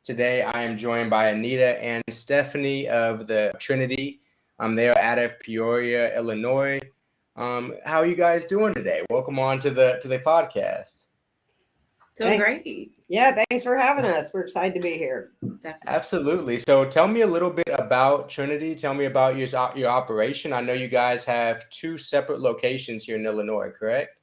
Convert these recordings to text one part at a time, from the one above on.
Today, I am joined by Anita and Stephanie of the Trinity. They are out of Peoria, Illinois. How are you guys doing today? Welcome on to the podcast. Doing great. Yeah, thanks for having us. We're excited to be here. Definitely. Absolutely. So, tell me a little bit about Trinity. Tell me about your operation. I know you guys have two separate locations here in Illinois, correct?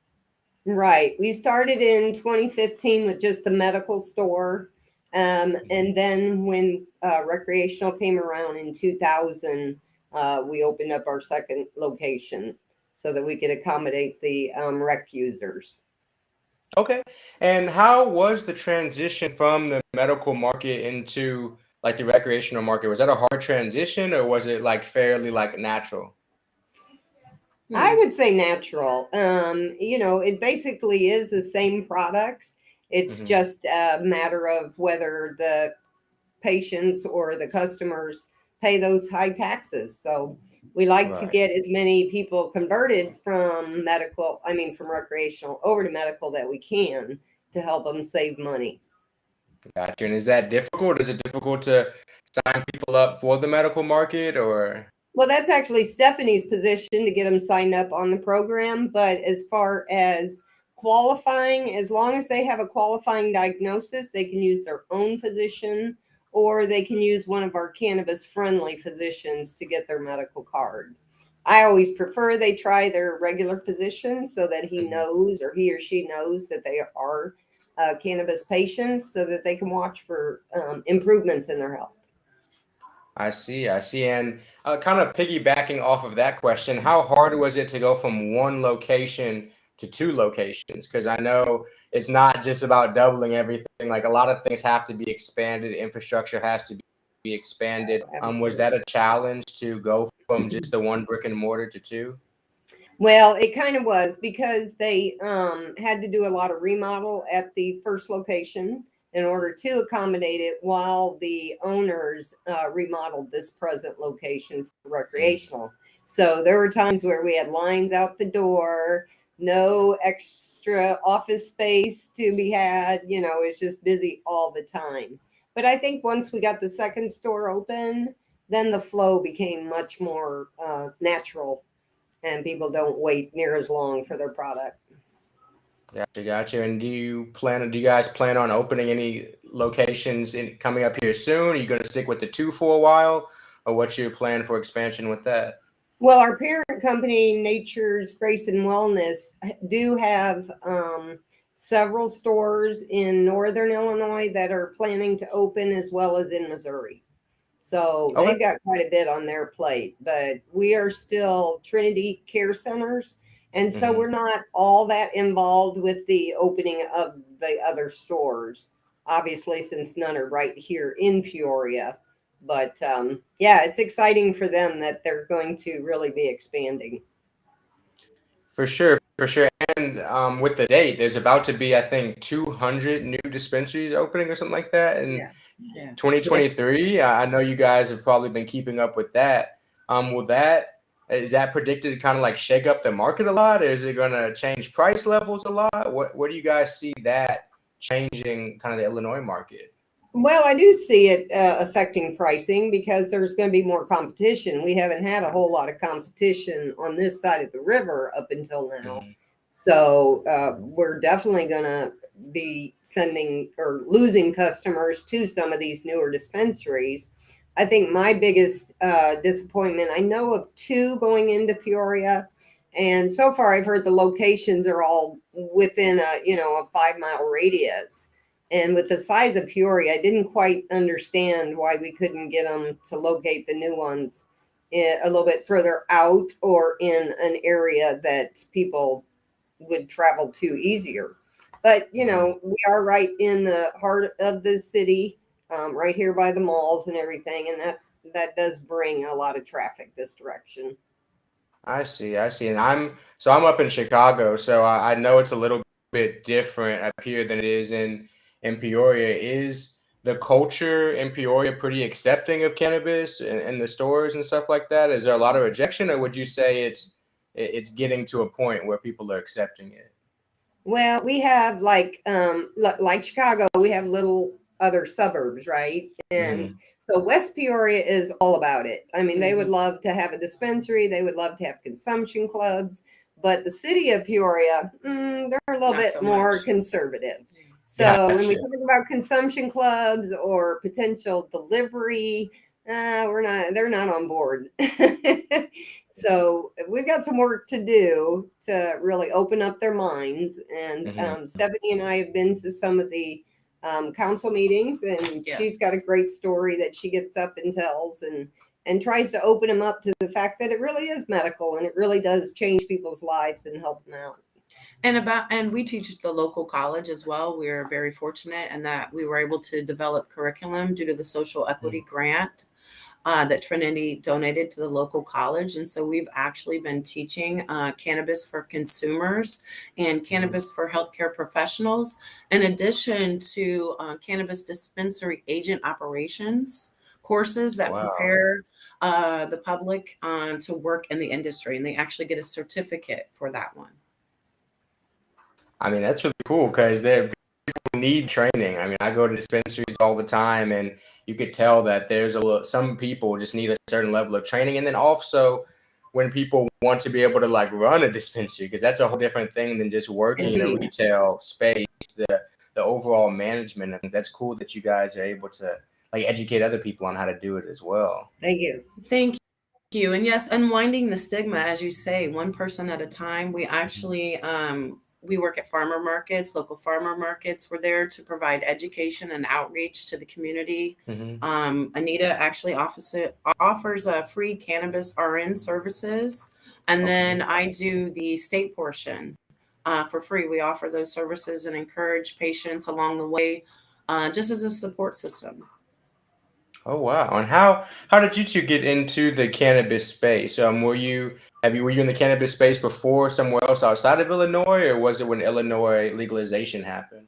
Right. We started in 2015 with just the medical store. And then when Recreational came around in 2000, we opened up our second location so that we could accommodate the rec users. Okay. And how was the transition from the medical market into like the recreational market? Was that a hard transition or was it like fairly like natural? I would say natural. It basically is the same products. It's just a matter of whether the patients or the customers pay those high taxes. So we like to get as many people converted from recreational over to medical that we can to help them save money. Gotcha. And is that difficult? Is it difficult to sign people up for the medical market or? Well, that's actually Stephanie's position to get them signed up on the program. But as far as qualifying, as long as they have a qualifying diagnosis, they can use their own physician or they can use one of our cannabis-friendly physicians to get their medical card. I always prefer they try their regular physician so that he knows or he or she knows that they are cannabis patients so that they can watch for improvements in their health. I see. And kind of piggybacking off of that question, how hard was it to go from one location to two locations? Because I know it's not just about doubling everything. Like a lot of things have to be expanded. Infrastructure has to be expanded. Was that a challenge to go from just the one brick and mortar to two? Well, it kind of was because they had to do a lot of remodel at the first location in order to accommodate it while the owners remodeled this present location for recreational. So there were times where we had lines out the door, no extra office space to be had. It's just busy all the time. But I think once we got the second store open, then the flow became much more natural and people don't wait near as long for their product. Gotcha. And do you guys plan on opening any locations coming up here soon? Are you going to stick with the two for a while, or what's your plan for expansion with that? Well, our parent company, Nature's Grace and Wellness, do have several stores in Northern Illinois that are planning to open as well as in Missouri. So they've got quite a bit on their plate, but we are still Trinity Care Centers. And so we're not all that involved with the opening of the other stores, obviously, since none are right here in Peoria. But it's exciting for them that they're going to really be expanding. For sure. And with the date, there's about to be, I think, 200 new dispensaries opening or something like that in 2023. I know you guys have probably been keeping up with that. Is that predicted to kind of like shake up the market a lot? Or is it going to change price levels a lot? Where do you guys see that changing kind of the Illinois market? Well, I do see it affecting pricing because there's going to be more competition. We haven't had a whole lot of competition on this side of the river up until now. So we're definitely going to be sending or losing customers to some of these newer dispensaries. I think my biggest disappointment, I know of two going into Peoria, and so far I've heard the locations are all within a 5-mile radius. And with the size of Peoria, I didn't quite understand why we couldn't get them to locate the new ones a little bit further out or in an area that people would travel to easier. But, we are right in the heart of the city. Right here by the malls and everything. And that does bring a lot of traffic this direction. I see. And I'm up in Chicago, so I know it's a little bit different up here than it is in Peoria. Is the culture in Peoria pretty accepting of cannabis in the stores and stuff like that? Is there a lot of rejection, or would you say it's getting to a point where people are accepting it? Well, we have like Chicago, we have little other suburbs, right? And Mhm. so West Peoria is all about it. I mean, they would love to have a dispensary. They would love to have consumption clubs. But the city of Peoria, they're a little Not bit so more much. conservative. So when we Gotcha. talk about consumption clubs or potential delivery, they're not on board. So we've got some work to do to really open up their minds. And Mhm. Stephanie and I have been to some of the council meetings, and she's got a great story that she gets up and tells and tries to open them up to the fact that it really is medical and it really does change people's lives and help them out. And we teach at the local college as well. We're very fortunate in that we were able to develop curriculum due to the social equity grant that Trinity donated to the local college. And so we've actually been teaching cannabis for consumers and cannabis for healthcare professionals, in addition to cannabis dispensary agent operations courses that Wow. prepare the public to work in the industry. And they actually get a certificate for that one. I mean, that's really cool because people need training. I mean, I go to dispensaries all the time, and you could tell that some people just need a certain level of training. And then also when people want to be able to like run a dispensary, because that's a whole different thing than just working in a retail space, the overall management. I think that's cool that you guys are able to like educate other people on how to do it as well. Thank you. Thank you. And yes, unwinding the stigma, as you say, one person at a time. We actually we work at farmer markets, local farmer markets. We're there to provide education and outreach to the community. Anita actually offers free cannabis RN services. And then I do the state portion for free. We offer those services and encourage patients along the way, just as a support system. Oh wow! And how did you two get into the cannabis space? Were you in the cannabis space before somewhere else outside of Illinois, or was it when Illinois legalization happened?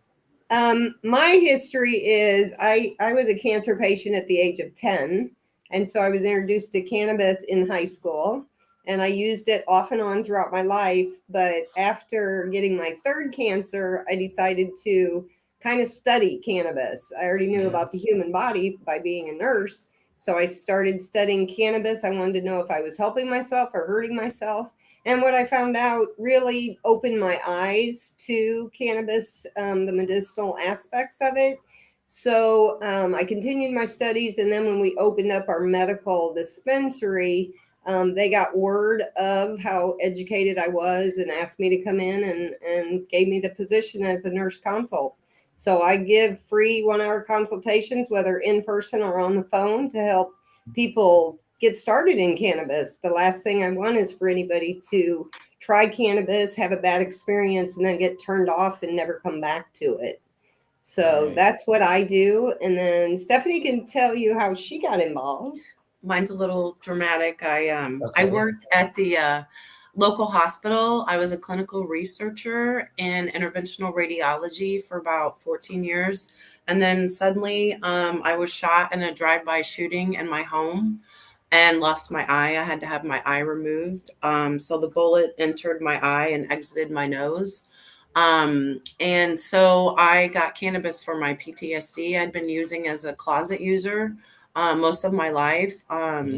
My history is I was a cancer patient at the age of 10. And so I was introduced to cannabis in high school, and I used it off and on throughout my life. But after getting my third cancer, I decided to kind of study cannabis. I already knew about the human body by being a nurse. So I started studying cannabis. I wanted to know if I was helping myself or hurting myself. And what I found out really opened my eyes to cannabis, the medicinal aspects of it. So I continued my studies. And then when we opened up our medical dispensary, they got word of how educated I was and asked me to come in and gave me the position as a nurse consult. So I give free 1-hour consultations, whether in person or on the phone, to help people get started in cannabis. The last thing I want is for anybody to try cannabis, have a bad experience, and then get turned off and never come back to it. So that's what I do. And then Stephanie can tell you how she got involved. Mine's a little dramatic. I worked at the local hospital. I was a clinical researcher in interventional radiology for about 14 years. And then suddenly I was shot in a drive-by shooting in my home and lost my eye. I had to have my eye removed. So the bullet entered my eye and exited my nose. And so I got cannabis for my PTSD. I'd been using as a closet user most of my life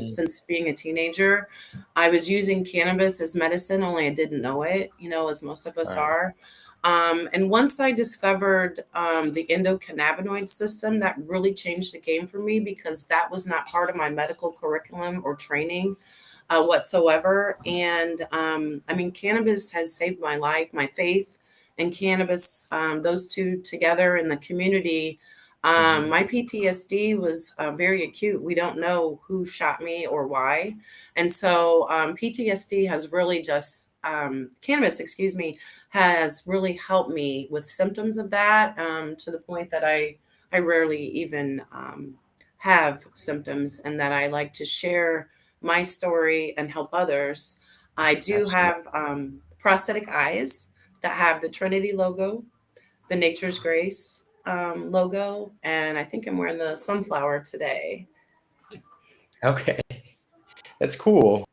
since being a teenager. I was using cannabis as medicine, only I didn't know it, as most of us are. And once I discovered the endocannabinoid system, that really changed the game for me, because that was not part of my medical curriculum or training whatsoever. And I mean, cannabis has saved my life. My faith and cannabis, those two together in the community. My PTSD was very acute. We don't know who shot me or why. And so PTSD has really just, cannabis, has really helped me with symptoms of that, to the point that I rarely even have symptoms, and that I like to share my story and help others. I do have prosthetic eyes that have the Trinity logo, the Nature's Grace logo, and I think I'm wearing the sunflower today. Okay, that's cool.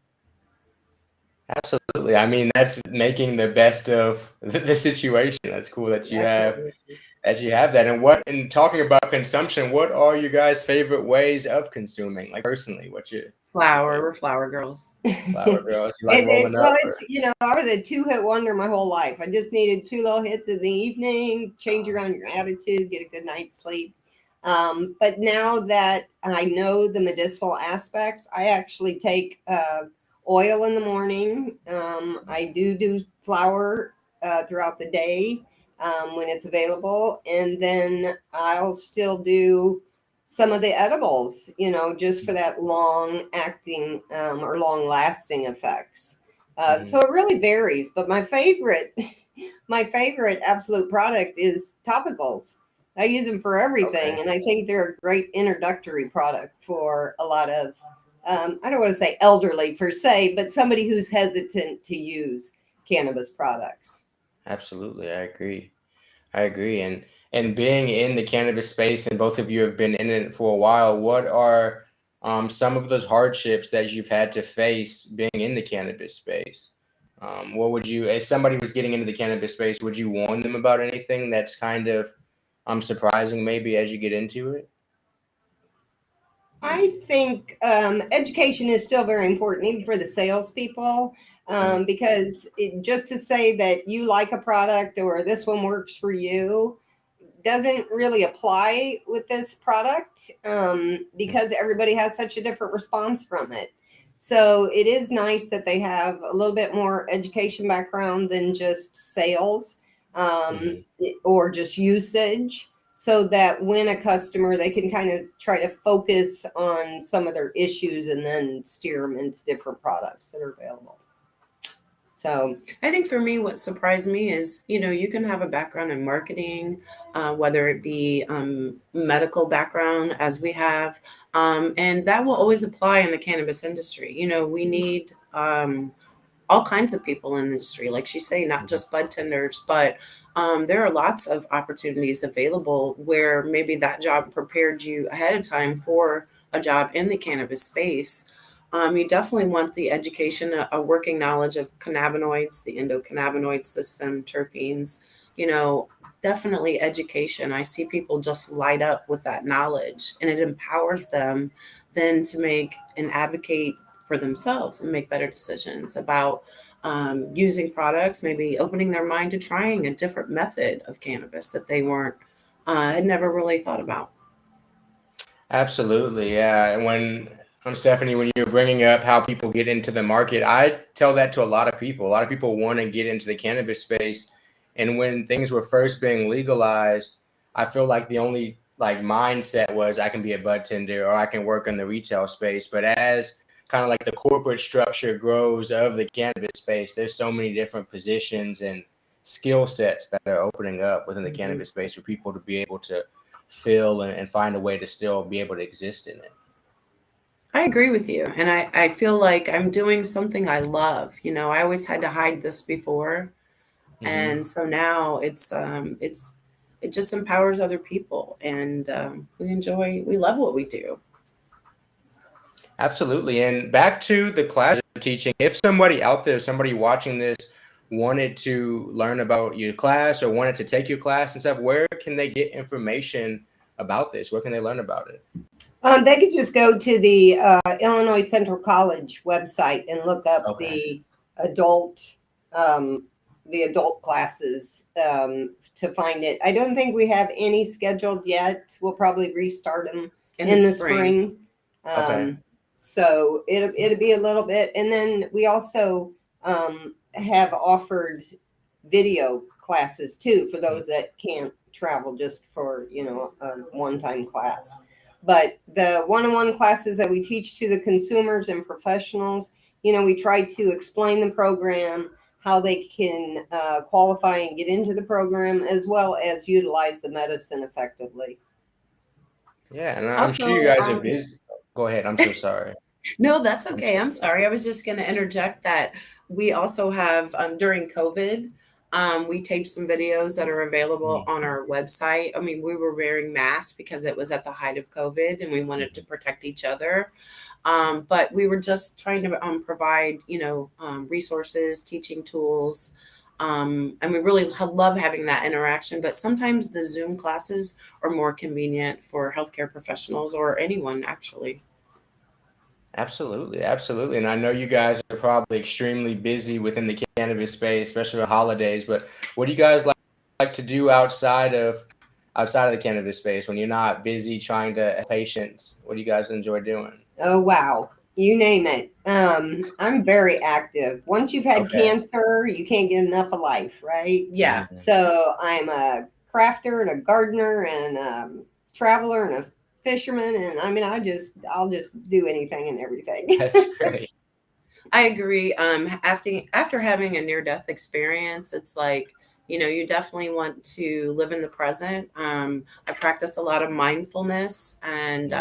Absolutely. I mean, that's making the best of the situation. That's cool that you have that. And talking about consumption, what are you guys' favorite ways of consuming? Like personally, what's your Flower? We're flower girls. flower girls? You like rolling Well, up? it's, I was a two-hit wonder my whole life. I just needed two little hits in the evening, change around your attitude, get a good night's sleep. But now that I know the medicinal aspects, I actually take oil in the morning. I do flour throughout the day when it's available. And then I'll still do some of the edibles, just for that long acting or long lasting effects. So it really varies. But my favorite absolute product is topicals. I use them for everything, and I think they're a great introductory product for a lot of, I don't want to say elderly per se, but somebody who's hesitant to use cannabis products. Absolutely, I agree. And being in the cannabis space, and both of you have been in it for a while, what are some of those hardships that you've had to face being in the cannabis space? What would you, if somebody was getting into the cannabis space, would you warn them about anything that's kind of surprising maybe as you get into it? I think education is still very important, even for the salespeople, because just to say that you like a product or this one works for you doesn't really apply with this product because everybody has such a different response from it. So it is nice that they have a little bit more education background than just sales or just usage, so that when a customer, they can kind of try to focus on some of their issues and then steer them into different products that are available. So I think for me, what surprised me is, you can have a background in marketing, whether it be medical background as we have, and that will always apply in the cannabis industry. We need all kinds of people in the industry, like she's saying, not just bud tenders, but there are lots of opportunities available where maybe that job prepared you ahead of time for a job in the cannabis space. You definitely want the education, a working knowledge of cannabinoids, the endocannabinoid system, terpenes, definitely education. I see people just light up with that knowledge, and it empowers them then to make and advocate for themselves and make better decisions about using products, maybe opening their mind to trying a different method of cannabis that they had never really thought about. Absolutely, yeah. And Stephanie, when you're bringing up how people get into the market, I tell that to a lot of people. A lot of people want to get into the cannabis space, and when things were first being legalized, I feel like the only mindset was I can be a bud tender or I can work in the retail space. But as kind of like the corporate structure grows of the cannabis space, there's so many different positions and skill sets that are opening up within the cannabis space for people to be able to fill and find a way to still be able to exist in it. I agree with you. And I feel like I'm doing something I love. I always had to hide this before. And so now it just empowers other people, and we love what we do. Absolutely. And back to the class you're teaching, if somebody out there, somebody watching this wanted to learn about your class or wanted to take your class and stuff, where can they get information about this? Where can they learn about it? They could just go to the Illinois Central College website and look up the adult classes to find it. I don't think we have any scheduled yet. We'll probably restart them in the spring. So it'll be a little bit. And then we also have offered video classes too for those that can't travel, just for a one-time class. But the one-on-one classes that we teach to the consumers and professionals, we try to explain the program, how they can qualify and get into the program, as well as utilize the medicine effectively. Yeah, and I'm sure you guys are busy. Go ahead. I'm so sorry. No, that's okay. I'm sorry. I was just going to interject that we also have, during COVID, We taped some videos that are available on our website. I mean, we were wearing masks because it was at the height of COVID and we wanted to protect each other. But we were just trying to provide, resources, teaching tools. And we really love having that interaction. But sometimes the Zoom classes are more convenient for healthcare professionals or anyone, actually. Absolutely, absolutely. And I know you guys are probably extremely busy within the cannabis space, especially the holidays. But what do you guys like to do outside of the cannabis space when you're not busy trying to help patients? What do you guys enjoy doing? Oh, wow. You name it. I'm very active. Once you've had cancer, you can't get enough of life, right? Yeah. So I'm a crafter and a gardener and a traveler and a fisherman. And I mean, I'll just do anything and everything. That's great. I agree. After having a near-death experience, it's like, you definitely want to live in the present. I practice a lot of mindfulness and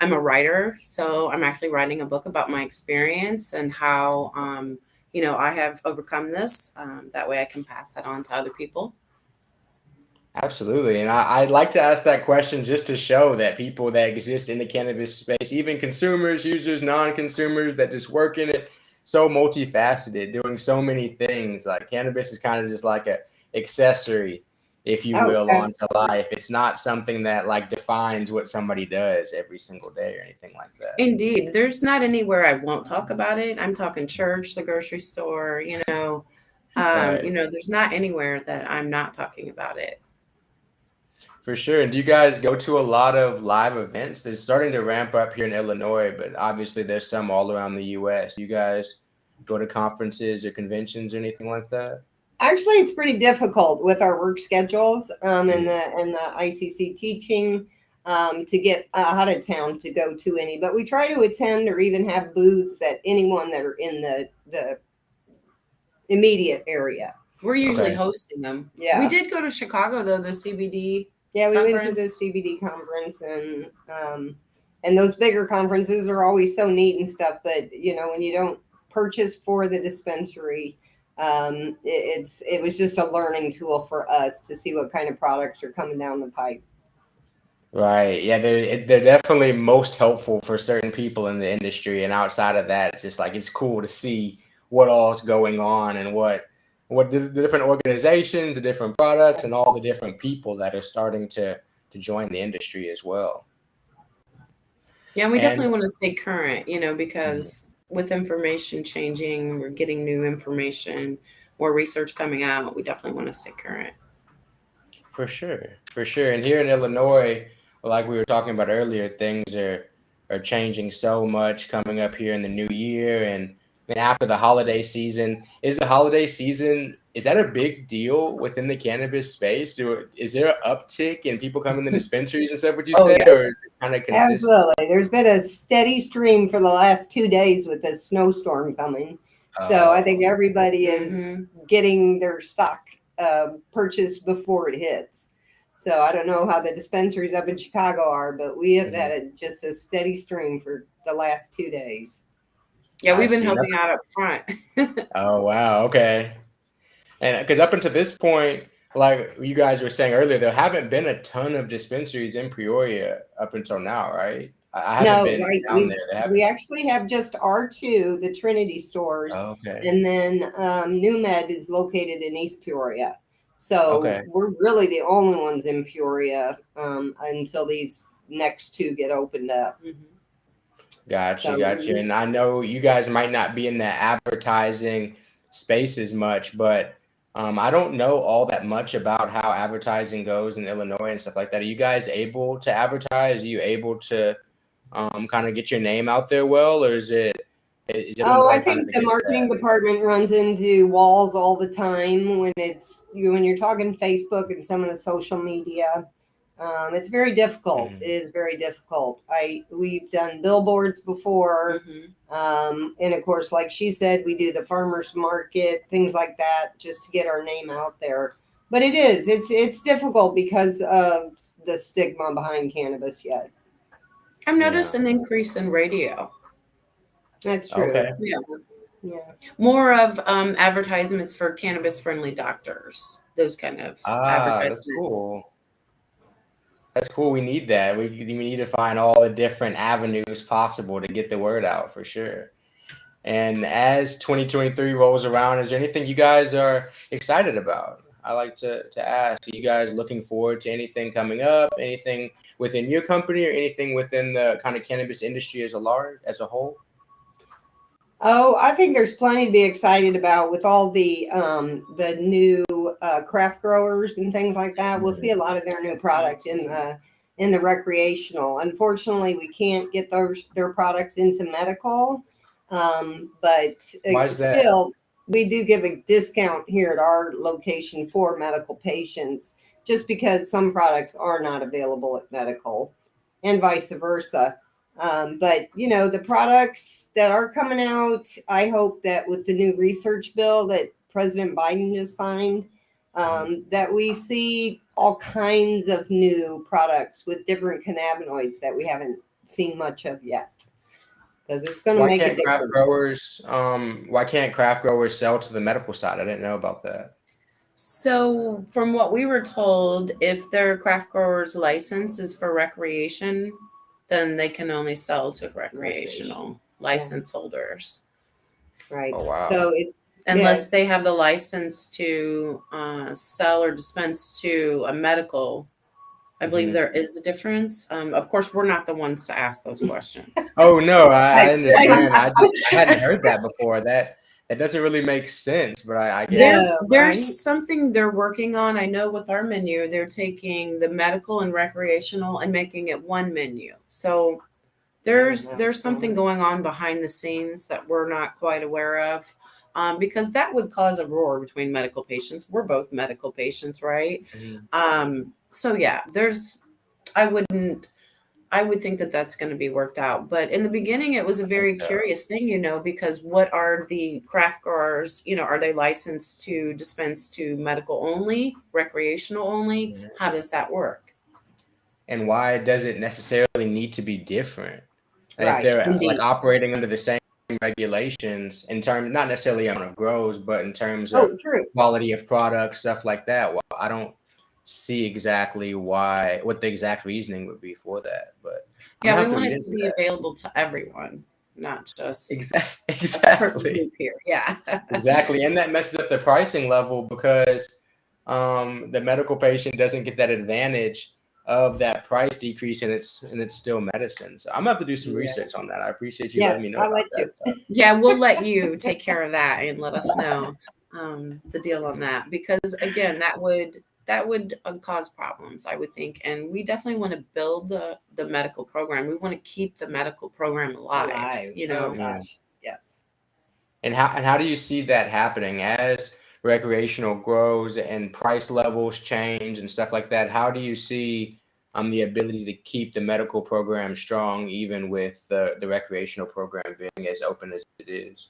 I'm a writer. So I'm actually writing a book about my experience and how, I have overcome this. That way I can pass that on to other people. Absolutely. And I'd like to ask that question just to show that people that exist in the cannabis space, even consumers, users, non-consumers that just work in it, so multifaceted, doing so many things. Like cannabis is kind of just like a accessory, if you will, onto life. It's not something that like defines what somebody does every single day or anything like that. Indeed. There's not anywhere I won't talk about it. I'm talking church, the grocery store, there's not anywhere that I'm not talking about it. For sure. And do you guys go to a lot of live events? It's starting to ramp up here in Illinois, but obviously there's some all around the US. Do you guys go to conferences or conventions or anything like that? Actually, it's pretty difficult with our work schedules and the ICC teaching to get out of town to go to any. But we try to attend or even have booths at anyone that are in the immediate area. We're usually hosting them. Yeah. We did go to Chicago, though, the CBD Yeah, we went to the CBD conference and those bigger conferences are always so neat and stuff. But, when you don't purchase for the dispensary, it was just a learning tool for us to see what kind of products are coming down the pipe. Right. Yeah, they're definitely most helpful for certain people in the industry. And outside of that, it's just like it's cool to see what all's going on and what the different organizations, the different products, and all the different people that are starting to join the industry as well. Yeah, we definitely want to stay current, because with information changing, we're getting new information, more research coming out. We definitely want to stay current. For sure. And here in Illinois, like we were talking about earlier, things are changing so much coming up here in the new year and after the holiday season. Is that a big deal within the cannabis space? Or is there an uptick in people coming to dispensaries and stuff, would you say? Yeah. Or is it kind of consistent? Absolutely. There's been a steady stream for the last 2 days with the snowstorm coming. So I think everybody is getting their stock purchased before it hits. So I don't know how the dispensaries up in Chicago are, but we have had just a steady stream for the last 2 days. Yeah, we've been helping out up front. Oh, wow. Okay. And because up until this point, like you guys were saying earlier, there haven't been a ton of dispensaries in Peoria up until now, right? I haven't been down there. We actually have just R2, the Trinity stores. Oh, okay. And then New Med is located in East Peoria. So we're really the only ones in Peoria until these next two get opened up. Gotcha. And I know you guys might not be in the advertising space as much, but I don't know all that much about how advertising goes in Illinois and stuff like that. Are you guys able to advertise? Are you able to kind of get your name out there well, or is it? I think the marketing department runs into walls all the time when you're talking Facebook and some of the social media. It's very difficult. It is very difficult. We've done billboards before. And of course, like she said, we do the farmers market, things like that, just to get our name out there. But it's difficult because of the stigma behind cannabis yet. I've noticed an increase in radio. That's true. Okay. Yeah. More of advertisements for cannabis-friendly doctors. Those kind of advertisements. That's cool. That's cool. We need that. We need to find all the different avenues possible to get the word out for sure. And as 2023 rolls around, is there anything you guys are excited about? I like to ask, are you guys looking forward to anything coming up, anything within your company or anything within the kind of cannabis industry as a whole? Oh, I think there's plenty to be excited about with all the new craft growers and things like that. We'll see a lot of their new products in the recreational. Unfortunately, we can't get their products into medical, but still, we do give a discount here at our location for medical patients, just because some products are not available at medical, and vice versa. But the products that are coming out, I hope that with the new research bill that President Biden just signed, that we see all kinds of new products with different cannabinoids that we haven't seen much of yet. Because it's going to make a difference. Why can't craft growers sell to the medical side? I didn't know about that. So from what we were told, if their craft grower's license is for recreation, then they can only sell to recreational license holders. Right. Oh, wow. So unless they have the license to sell or dispense to a medical, I believe there is a difference. Of course, we're not the ones to ask those questions. Oh no, I understand. I hadn't heard that before. That doesn't really make sense, but I guess there's something they're working on. I know with our menu, they're taking the medical and recreational and making it one menu. So there's something going on behind the scenes that we're not quite aware of, because that would cause a roar between medical patients. We're both medical patients, right? Mm-hmm. So yeah, I would think that that's going to be worked out. But in the beginning, it was a very curious thing, because what are the craft growers, are they licensed to dispense to medical only, recreational only? Mm-hmm. How does that work? And why does it necessarily need to be different? Right. If they're like operating under the same regulations in terms, not necessarily on grows, but in terms of quality of product, stuff like that. Well, I don't see exactly what the exact reasoning would be for that, but we want it to be available to everyone, not just exactly a certain group here. Exactly. And that messes up the pricing level, because the medical patient doesn't get that advantage of that price decrease, and it's still medicine. So I'm gonna have to do some research on that. I appreciate you letting me know about that. We'll let you take care of that and let us know the deal on that, because again, that would cause problems, I would think. And we definitely want to build the medical program. We want to keep the medical program alive. Oh, gosh. Yes. And how do you see that happening as recreational grows and price levels change and stuff like that? How do you see the ability to keep the medical program strong, even with the recreational program being as open as it is?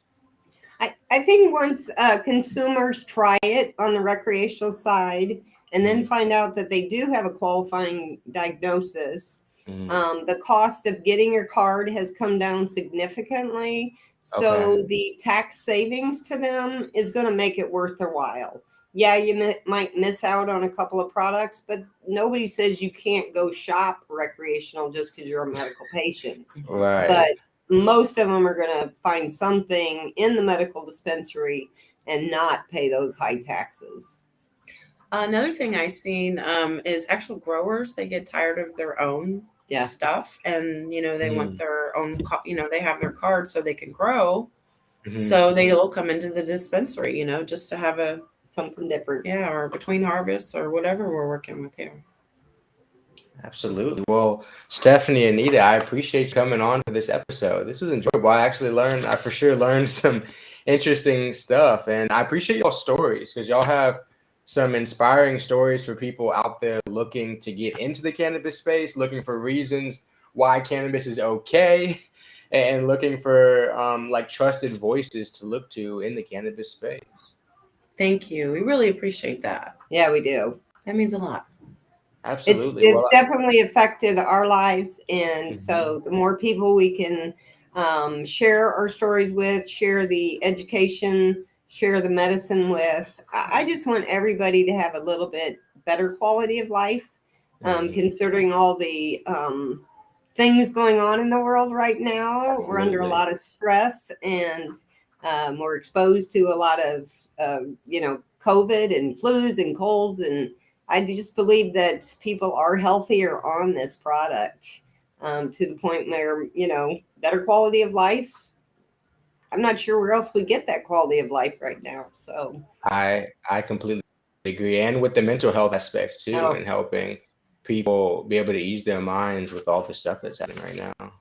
I think once consumers try it on the recreational side and then find out that they do have a qualifying diagnosis, the cost of getting your card has come down significantly. So the tax savings to them is going to make it worth their while. Yeah, you might miss out on a couple of products, but nobody says you can't go shop recreational just because you're a medical patient. Right. But most of them are going to find something in the medical dispensary and not pay those high taxes. Another thing I've seen is actual growers. They get tired of their own stuff, and they want their own. They have their card so they can grow. So they'll come into the dispensary, just to have something different. Yeah, or between harvests or whatever we're working with here. Absolutely. Well, Stephanie, Anita, I appreciate you coming on to this episode. This was enjoyable. I for sure learned some interesting stuff, and I appreciate y'all's stories, because y'all have some inspiring stories for people out there looking to get into the cannabis space, looking for reasons why cannabis is okay, and looking for trusted voices to look to in the cannabis space. Thank you. We really appreciate that. Yeah, we do. That means a lot. Absolutely. It's definitely affected our lives. And so the more people we can share our stories with, share the education, share the medicine with. I just want everybody to have a little bit better quality of life, considering all the things going on in the world right now. Absolutely. We're under a lot of stress, and we're exposed to a lot of, COVID and flus and colds. And I just believe that people are healthier on this product, to the point where, better quality of life. I'm not sure where else we get that quality of life right now. So I completely agree. And with the mental health aspect too, and helping people be able to ease their minds with all the stuff that's happening right now.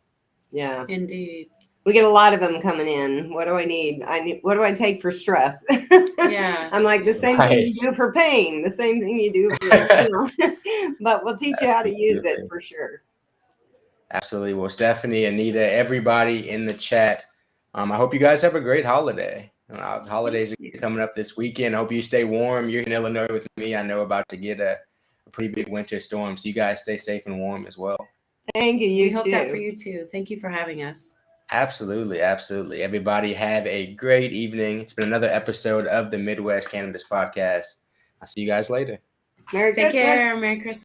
Yeah, indeed. We get a lot of them coming in. What do I need? What do I take for stress? Yeah. I'm like, the same thing you do for pain, the same thing you do for, but we'll teach you how to use it for sure. Absolutely. Well, Stephanie, Anita, everybody in the chat, I hope you guys have a great holiday. Holidays are coming up this weekend. I hope you stay warm. You're in Illinois with me. I know about to get a pretty big winter storm. So you guys stay safe and warm as well. Thank you. We hope that for you too. Thank you for having us. Absolutely. Absolutely. Everybody have a great evening. It's been another episode of the Midwest Cannabis Podcast. I'll see you guys later. Merry Christmas. Take care. Merry Christmas.